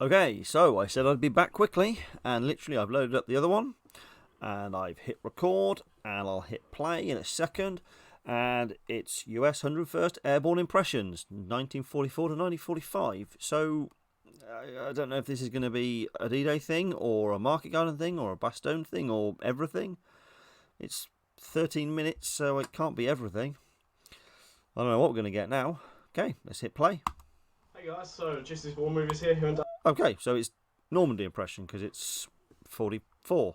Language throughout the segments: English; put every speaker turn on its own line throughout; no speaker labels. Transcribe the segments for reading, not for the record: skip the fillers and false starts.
Okay, so I said I'd be back quickly, and literally I've loaded up the other one, and I've hit record, and I'll hit play in a second, and it's US 101st Airborne Impressions, 1944 to 1945. So I don't know if this is going to be a D-Day thing, or a Market Garden thing, or a Bastogne thing, or everything. It's 13 minutes, so it can't be everything. I don't know what we're going to get now. Okay, let's hit play.
Hey guys, so Jesse's War Movies here.
Okay, so it's Normandy impression because it's 44.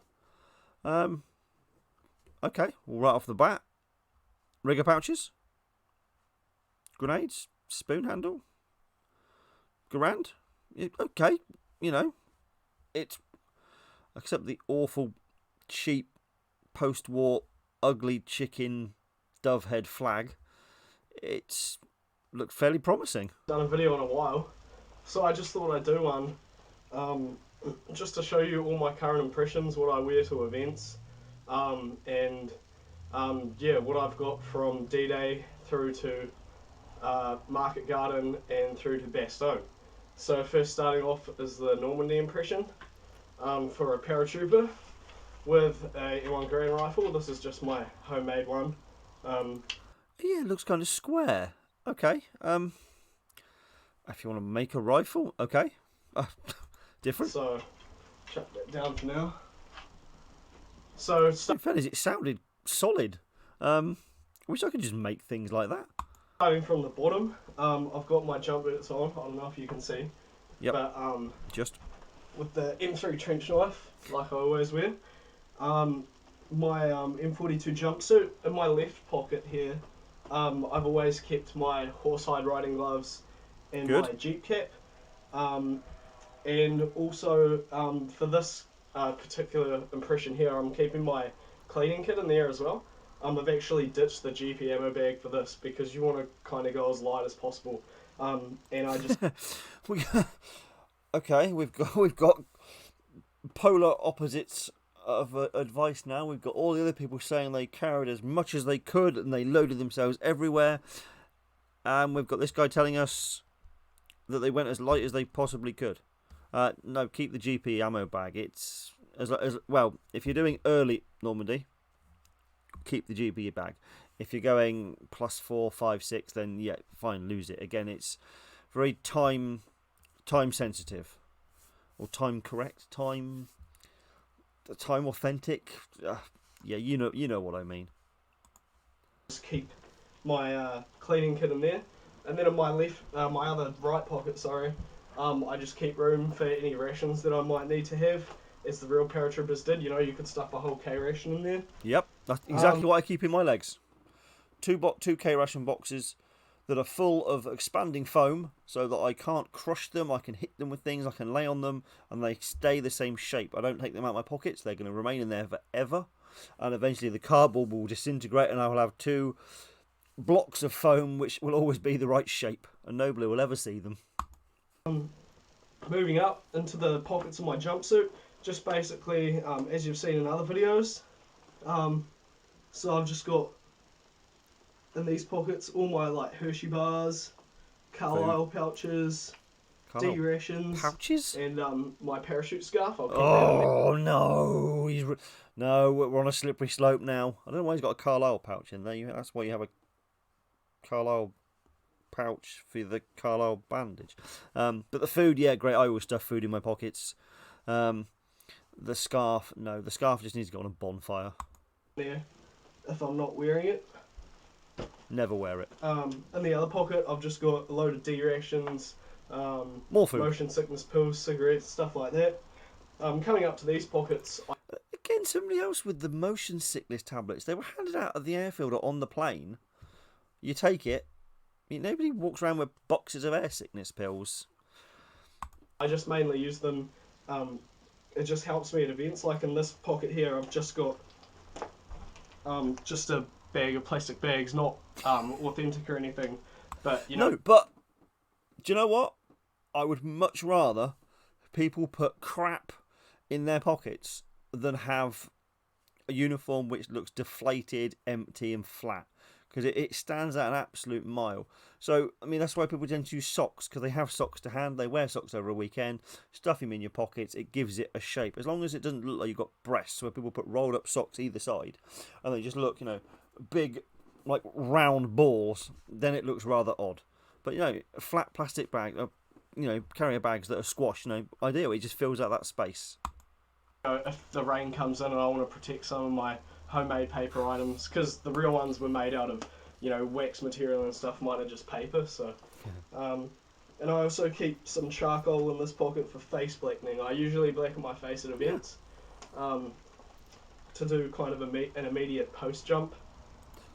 Okay, well, right off the bat, rigger pouches, grenades, spoon handle, Garand. Okay, you know, it's except the awful, cheap, post-war, ugly chicken dove head flag. It's looked fairly promising.
Done a video in a while, so I just thought I'd do one, just to show you all my current impressions, what I wear to events, and yeah, what I've got from D-Day through to Market Garden and through to Bastogne. So first starting off is the Normandy impression for a paratrooper with a M1 Garand rifle. This is just my homemade one.
Yeah, it looks kind of square. Okay. If you want to make a rifle, okay. Different.
So, shut that down for now. So,
In fairness, it sounded solid. Wish I could just make things like that.
starting from the bottom, I've got my jump boots on. I don't know if you can see.
Yep.
But
Just.
with the M3 trench knife, like I always wear. My M42 jumpsuit in my left pocket here. I've always kept my horsehide riding gloves and
Good.
my Jeep cap. And also for this particular impression here, I'm keeping my cleaning kit in there as well. I've actually ditched the GP ammo bag for this because you want to kind of go as light as possible. And I just
Okay, we've got polar opposites of advice now. We've got all the other people saying they carried as much as they could and they loaded themselves everywhere, and we've got this guy telling us that they went as light as they possibly could. No, keep the GP ammo bag. It's as well. If you're doing early Normandy, keep the GP bag. If you're going +4, 5, 6, then yeah, fine, lose it. Again, it's very time sensitive, or time correct, time authentic. Yeah, you know what I mean.
keep my cleaning kit in there, and then in my my other right pocket, sorry, I just keep room for any rations that I might need to have, as the real paratroopers did. You know, you could stuff a whole K ration in there.
Yep, that's exactly what I keep in my legs. Two K ration boxes that are full of expanding foam, so that I can't crush them. I can hit them with things. I can lay on them, and they stay the same shape. I don't take them out of my pockets. They're going to remain in there forever, and eventually the cardboard will disintegrate, and I will have two blocks of foam which will always be the right shape, and nobody will ever see them.
Moving up into the pockets of my jumpsuit, just basically as you've seen in other videos. So I've just got in these pockets all my like Hershey bars, Carlisle pouches, D rations,
Pouches?
and my parachute scarf. I'll keep
Oh no! No, we're on a slippery slope now. I don't know why he's got a Carlisle pouch in there. That's why you have a Carlisle pouch for the Carlisle bandage. But the food, yeah, great. I always stuff food in my pockets. The scarf, no, the scarf just needs to go on a bonfire.
there if I'm not wearing it.
Never wear it.
In the other pocket, I've just got a load of D rations,
More food.
motion sickness pills, cigarettes, stuff like that. Coming up to these pockets,
Again, somebody else with the motion sickness tablets. They were handed out at the airfield or on the plane. You take it. Nobody walks around with boxes of air sickness pills.
I just mainly use them. It just helps me at events. Like in this pocket here, I've just got just a bag of plastic bags, not authentic or anything. But you know,
No, but do you know what? I would much rather people put crap in their pockets than have a uniform which looks deflated, empty, and flat. because it stands out an absolute mile. So, I mean, that's why people tend to use socks, because they have socks to hand. They wear socks over a weekend, stuff them in your pockets. It gives it a shape. As long as it doesn't look like you've got breasts, where people put rolled up socks either side, and they just look, big, like round balls, then it looks rather odd. But, a flat plastic bag, carrier bags that are squashed, ideal. It just fills out that space.
If the rain comes in and I want to protect some of my homemade paper items, because the real ones were made out of wax material and stuff, mine are just paper. So and I also keep some charcoal in this pocket for face blackening. I usually blacken my face at events to do kind of an immediate post jump.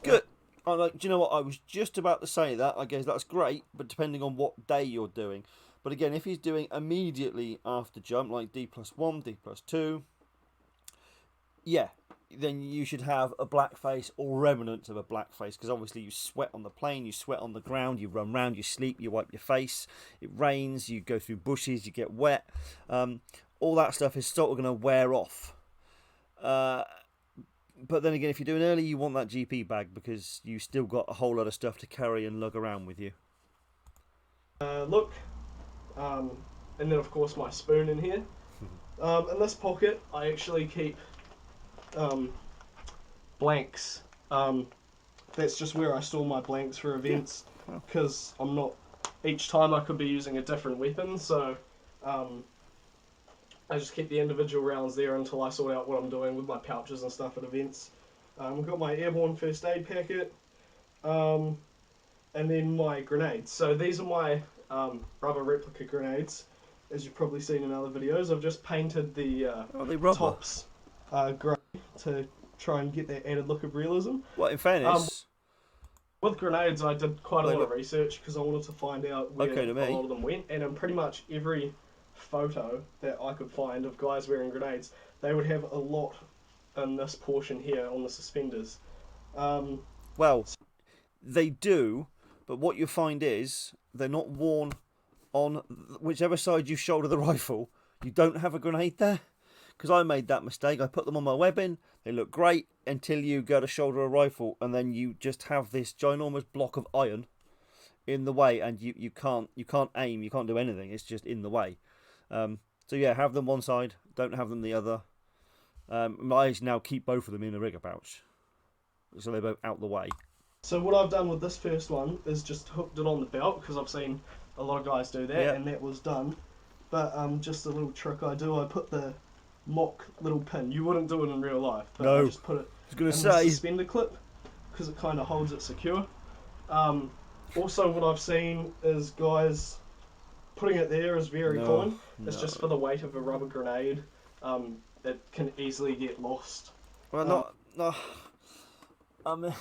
Good. Do you know what, I was just about to say that. I guess that's great, but depending on what day you're doing. But again, if he's doing immediately after jump, like D+1, D+2, yeah, then you should have a black face or remnants of a black face, because obviously you sweat on the plane, you sweat on the ground, you run round, you sleep, you wipe your face, it rains, you go through bushes, you get wet. All that stuff is sort of going to wear off. But then again, if you're doing early, you want that GP bag, because you still got a whole lot of stuff to carry and lug around with you.
And then of course my spoon in here. In this pocket, I actually keep blanks. That's just where I store my blanks for events, because I'm not. Each time I could be using a different weapon, so I just keep the individual rounds there until I sort out what I'm doing with my pouches and stuff at events. We've got my airborne first aid packet, and then my grenades. So these are my rubber replica grenades, as you've probably seen in other videos. I've just painted the tops grey to try and get that added look of realism.
Well, in fairness,
with grenades, I did quite a lot of research, because I wanted to find out where a lot of them went, and in pretty much every photo that I could find of guys wearing grenades, they would have a lot in this portion here on the suspenders.
Well, they do, but what you find is they're not worn on whichever side you shoulder the rifle. You don't have a grenade there, because I made that mistake. I put them on my webbing, they look great until you go to shoulder a rifle, and then you just have this ginormous block of iron in the way, and you can't aim, you can't do anything. It's just in the way. So yeah, have them one side, don't have them the other. I now keep both of them in a rigger pouch, so they're both out the way.
So what I've done with this first one is just hooked it on the belt, because I've seen a lot of guys do that, and that was done. But just a little trick I do, I put the mock little pin. You wouldn't do it in real life, but I just put it in the suspender clip, because it kind of holds it secure. Also, what I've seen is guys putting it there is very common. It's just for the weight of a rubber grenade. It can easily get lost.
Well, I mean,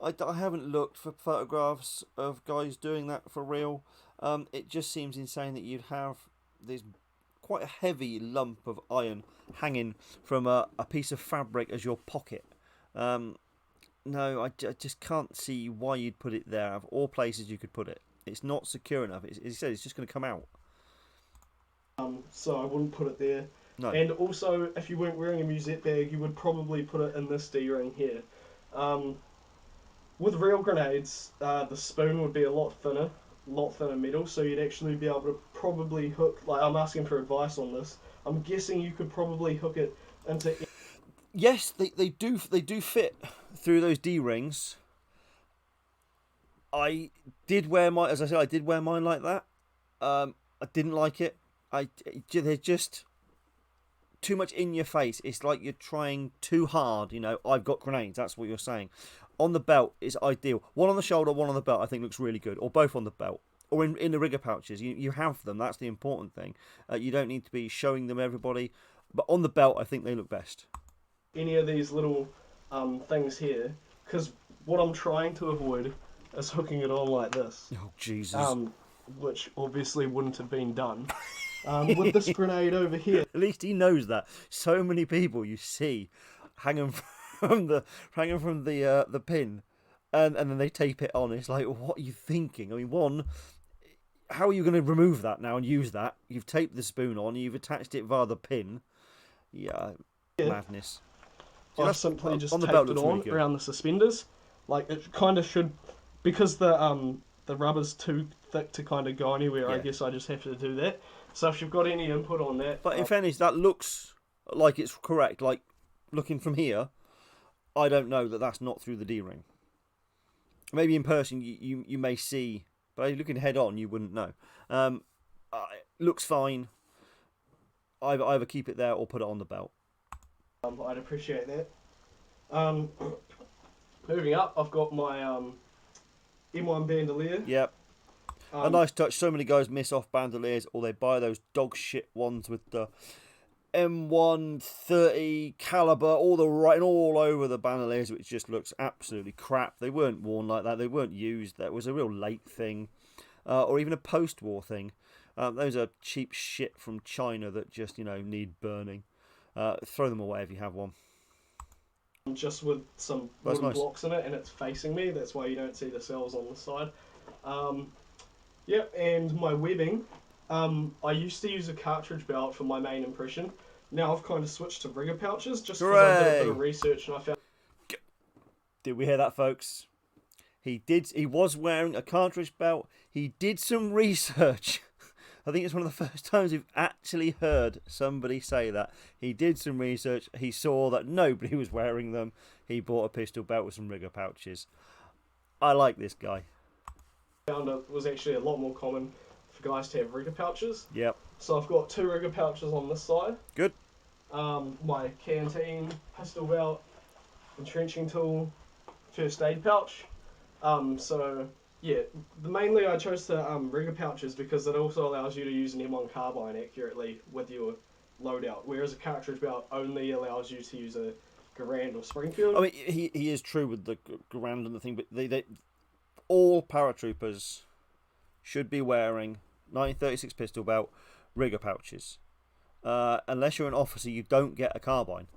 I haven't looked for photographs of guys doing that for real. It just seems insane that you'd have this quite a heavy lump of iron hanging from a piece of fabric as your pocket. No, I just can't see why you'd put it there. Of all places you could put it, it's not secure enough. As you said, it's just going to come out.
So I wouldn't put it there.
No.
And also, if you weren't wearing a musette bag, you would probably put it in this D-ring here. With real grenades, the spoon would be a lot thinner metal, so you'd actually be able to probably hook. Like, I'm asking for advice on this. I'm guessing you could probably hook it into.
Yes, they do fit through those D-rings. I did wear mine, as I said, I did wear mine like that. I didn't like it. They're just too much in your face. It's like you're trying too hard. I've got grenades. That's what you're saying. On the belt is ideal. One on the shoulder, one on the belt, I think looks really good. Or both on the belt. Or in the rigger pouches. You have them. That's the important thing. You don't need to be showing them everybody. But on the belt, I think they look best.
Any of these little things here, because what I'm trying to avoid is hooking it on like this.
Oh, Jesus.
Which obviously wouldn't have been done. With this grenade over here.
At least he knows that. So many people you see hanging from the pin, and then they tape it on. It's like, what are you thinking? I mean, one, how are you going to remove that now and use that? You've taped the spoon on. You've attached it via the pin. Yeah. Madness. See,
I've
that's
simply just
on the belt
taped it
looks really
on
good.
around the suspenders. Like it kind of should, because the rubber's too thick to kind of go anywhere. I
Yeah.
guess I just have to do that. So if you've got any input on that,
But in fairness, that looks like it's correct. Like looking from here, I don't know that that's not through the D-ring. Maybe in person you may see, but looking head on, you wouldn't know. Looks fine. Either keep it there or put it on the belt.
I'd appreciate that. Moving up, I've got my M1 bandolier.
Yep. A nice touch. So many guys miss off bandoliers, or they buy those dog shit ones with the M130 caliber, all the writing all over the bandoliers, which just looks absolutely crap. They weren't worn like that. They weren't used. That was a real late thing, or even a post-war thing. Those are cheap shit from China that just need burning. Throw them away if you have one.
Just with some wooden blocks in it, and it's facing me. That's why you don't see the cells on the side. Yep, and my webbing. I used to use a cartridge belt for my main impression. Now I've kind of switched to rigger pouches just because I did a bit of research and I found.
Did we hear that, folks? He was wearing a cartridge belt. He did some research. I think it's one of the first times we've actually heard somebody say that. He did some research. He saw that nobody was wearing them. He bought a pistol belt with some rigger pouches. I like this guy.
Found it was actually a lot more common for guys to have rigger pouches.
Yep.
So I've got 2 rigger pouches on this side.
Good.
My canteen, pistol belt, entrenching tool, first aid pouch. So yeah, mainly I chose the rigger pouches because it also allows you to use an M1 carbine accurately with your loadout, whereas a cartridge belt only allows you to use a Garand or Springfield.
I mean, he is true with the Garand and the thing, but they all paratroopers should be wearing 1936 pistol belt, rigger pouches. Unless you're an officer, you don't get a carbine.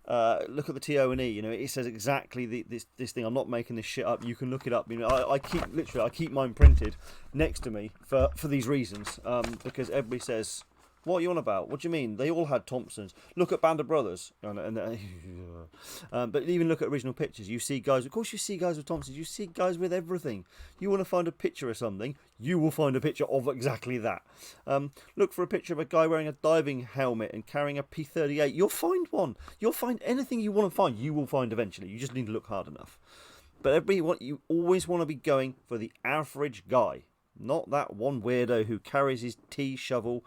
Look at the TO&E. It says exactly this thing. I'm not making this shit up. You can look it up. I keep mine printed next to me for these reasons. Because everybody says, "What are you on about? What do you mean? They all had Thompsons. Look at Band of Brothers." But even look at original pictures. You see guys. Of course, you see guys with Thompsons. You see guys with everything. You want to find a picture of something, you will find a picture of exactly that. Look for a picture of a guy wearing a diving helmet and carrying a P38. You'll find one. You'll find anything you want to find. You will find eventually. You just need to look hard enough. But you always want to be going for the average guy. Not that one weirdo who carries his tea shovel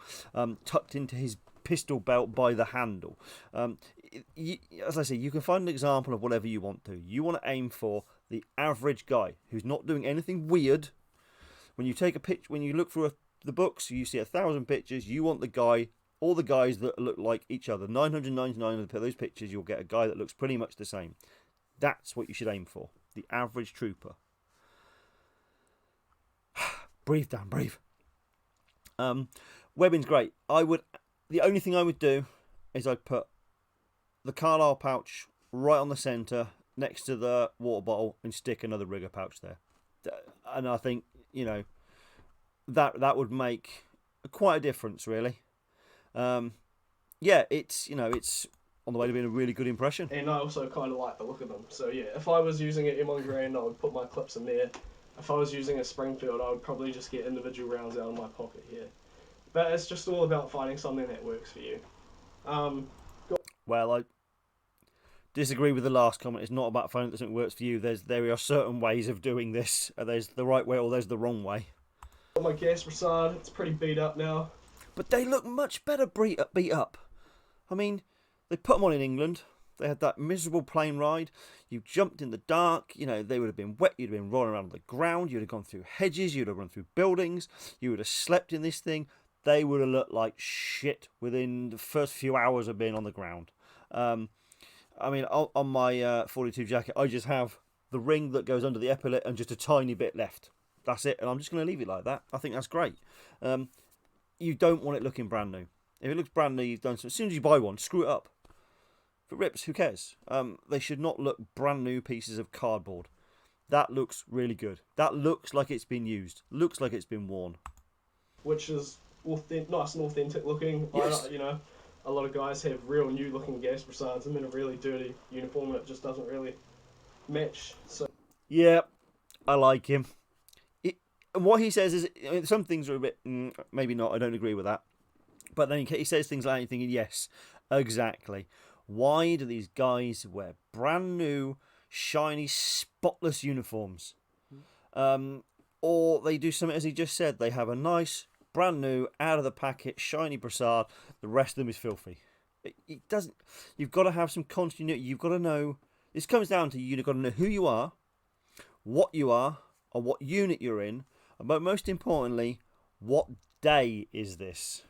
tucked into his pistol belt by the handle. As I say, you can find an example of whatever you want to. You want to aim for the average guy who's not doing anything weird. When you take a picture, when you look through the books, you see 1,000 pictures. You want all the guys that look like each other. 999 of those pictures, you'll get a guy that looks pretty much the same. That's what you should aim for. The average trooper. Breathe, Dan, breathe. Webbing's great. The only thing I would do is I'd put the Carlisle pouch right on the centre next to the water bottle and stick another rigger pouch there. And I think, that would make quite a difference, really. It's on the way to being a really good impression.
And I also kind of like the look of them. So yeah, if I was using an M1 Garand, I would put my clips in there. If I was using a Springfield, I would probably just get individual rounds out of my pocket here. But it's just all about finding something that works for you.
Well, I disagree with the last comment. It's not about finding something that works for you. There are certain ways of doing this. There's the right way or there's the wrong way.
Got my gas Brassard. It's pretty beat up now.
But they look much better beat up. I mean, they put them on in England. They had that miserable plane ride. You jumped in the dark. They would have been wet. You'd have been rolling around on the ground. You'd have gone through hedges. You'd have run through buildings. You would have slept in this thing. They would have looked like shit within the first few hours of being on the ground. On my 42 jacket, I just have the ring that goes under the epaulet and just a tiny bit left. That's it. And I'm just going to leave it like that. I think that's great. You don't want it looking brand new. If it looks brand new, you've done something. As soon as you buy one, screw it up. If it rips, who cares? They should not look brand new pieces of cardboard. That looks really good. That looks like it's been used. Looks like it's been worn.
Which is nice and authentic looking.
Yes.
a lot of guys have real new looking gas brassards and then a really dirty uniform and it just doesn't really match. So
Yeah, I like him. And what he says is, some things are a bit, maybe not, I don't agree with that. But then he says things like, you're thinking, yes, exactly. Why do these guys wear brand new, shiny, spotless uniforms? Or they do something, as he just said, they have a nice, brand new, out of the packet, shiny brassard. The rest of them is filthy. It doesn't. You've got to have some continuity. You've got to know. This comes down to you've got to know who you are, what you are, or what unit you're in, but most importantly, what day is this?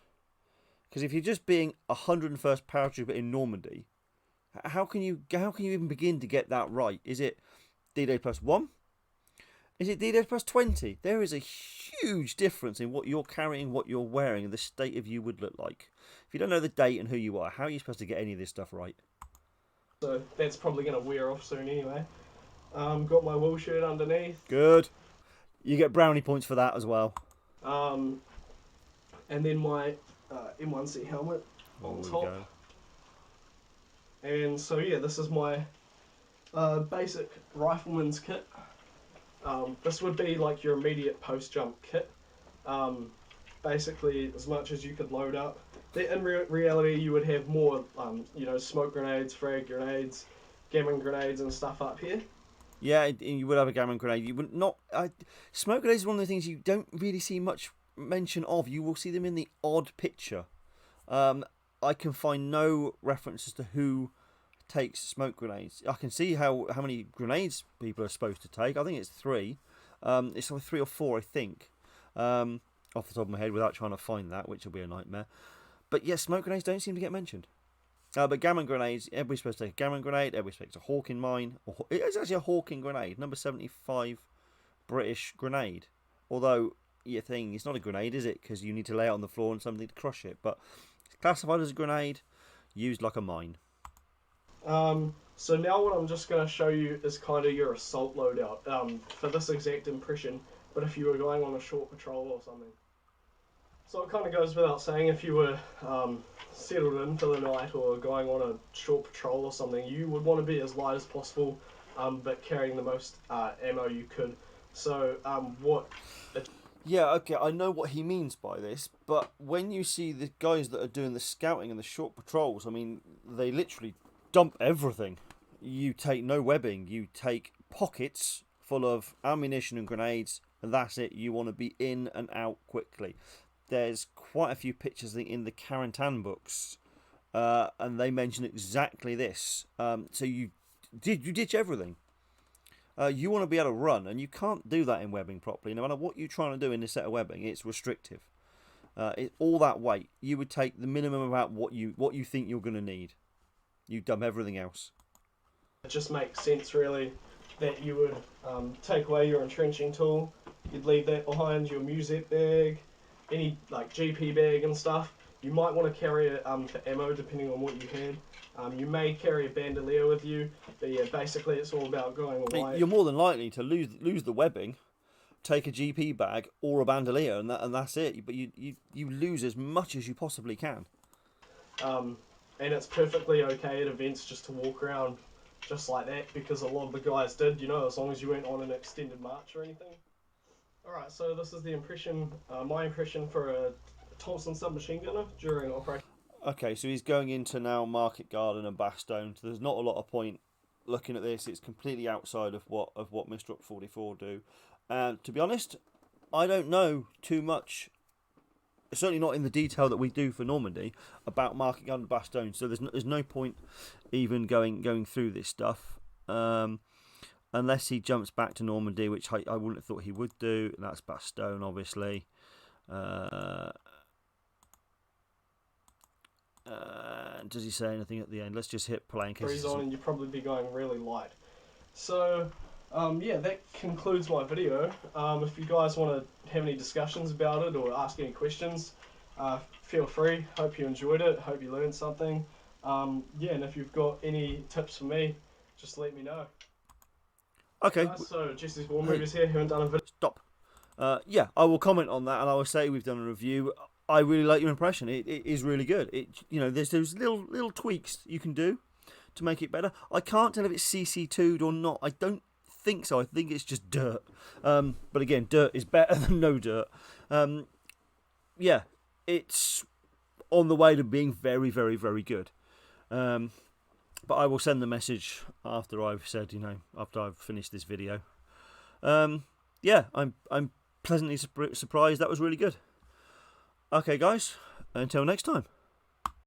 Because if you're just being 101st paratrooper in Normandy, how can you even begin to get that right? Is it D-Day +1? Is it D-Day +20? There is a huge difference in what you're carrying, what you're wearing, and the state of you would look like. If you don't know the date and who you are, how are you supposed to get any of this stuff right?
So that's probably going to wear off soon anyway. Got my wool shirt underneath.
Good. You get brownie points for that as well.
And then my M1C helmet on top. And so yeah, this is my basic rifleman's kit. This would be like your immediate post-jump kit. Basically, as much as you could load up. In reality, you would have more, smoke grenades, frag grenades, gammon grenades and stuff up here.
Yeah, you would have a gammon grenade. You would not. Smoke grenades is one of the things you don't really see much mention of. You will see them in the odd picture. I can find no reference as to who takes smoke grenades. I can see how many grenades people are supposed to take. I think it's 3. It's 3 or 4, I think. Off the top of my head, without trying to find that, which will be a nightmare. But yes, smoke grenades don't seem to get mentioned. But gammon grenades, everybody's supposed to take a gammon grenade, everybody's supposed to take a Hawking mine. It's actually a Hawking grenade, number 75 British grenade. Although, you think it's not a grenade, is it? Because you need to lay it on the floor and something to crush it. But it's classified as a grenade, used like a mine.
So now what I'm just going to show you is kind of your assault loadout for this exact impression, but if you were going on a short patrol or something. So it kind of goes without saying, if you were settled in for the night or going on a short patrol or something, you would want to be as light as possible, but carrying the most ammo you could. So
Yeah, okay, I know what he means by this, but when you see the guys that are doing the scouting and the short patrols, I mean, they literally dump everything. You take no webbing, you take pockets full of ammunition and grenades, and that's it. You want to be in and out quickly. There's quite a few pictures in the Carentan books, and they mention exactly this. So you ditch everything. You want to be able to run, and you can't do that in webbing properly. No matter what you're trying to do in a set of webbing, it's restrictive. All that weight, you would take the minimum about what you think you're going to need. You dump everything else.
It just makes sense, really, that you would take away your entrenching tool. You'd leave that behind, your musette bag, any like GP bag and stuff. You might want to carry it for ammo, depending on what you had. You may carry a bandolier with you, but yeah, basically it's all about going away.
You're more than likely to lose the webbing, take a GP bag or a bandolier, and that's it. But you lose as much as you possibly can.
And it's perfectly okay at events just to walk around just like that, because a lot of the guys did, as long as you went on an extended march or anything. Alright, so this is the impression, my impression for a Thompson submachine gunner during Operation.
Okay, so he's going into now Market Garden and Bastogne, so there's not a lot of point looking at this. It's completely outside of what Mr. 44 do. And to be honest, I don't know too much, certainly not in the detail that we do for Normandy, about Market Garden and Bastogne, so there's no point even going through this stuff. Unless he jumps back to Normandy, which I wouldn't have thought he would do. And that's Bastogne, obviously. Does he say anything at the end? Let's just hit play in case
he's on, and you'd probably be going really light. So, yeah, that concludes my video. If you guys want to have any discussions about it or ask any questions, feel free. Hope you enjoyed it. Hope you learned something. Yeah, and if you've got any tips for me, just let me know.
Okay.
So Jesse's War Movies here, haven't done a video.
Stop. Yeah, I will comment on that, and I will say we've done a review. I really like your impression. It is really good. There's those little tweaks you can do to make it better. I can't tell if it's CC2'd or not. I don't think so. I think it's just dirt. But again, dirt is better than no dirt. Yeah, it's on the way to being very, very, very good. But I will send the message after I've said, after I've finished this video. Yeah, I'm pleasantly surprised. That was really good. Okay, guys, until next time.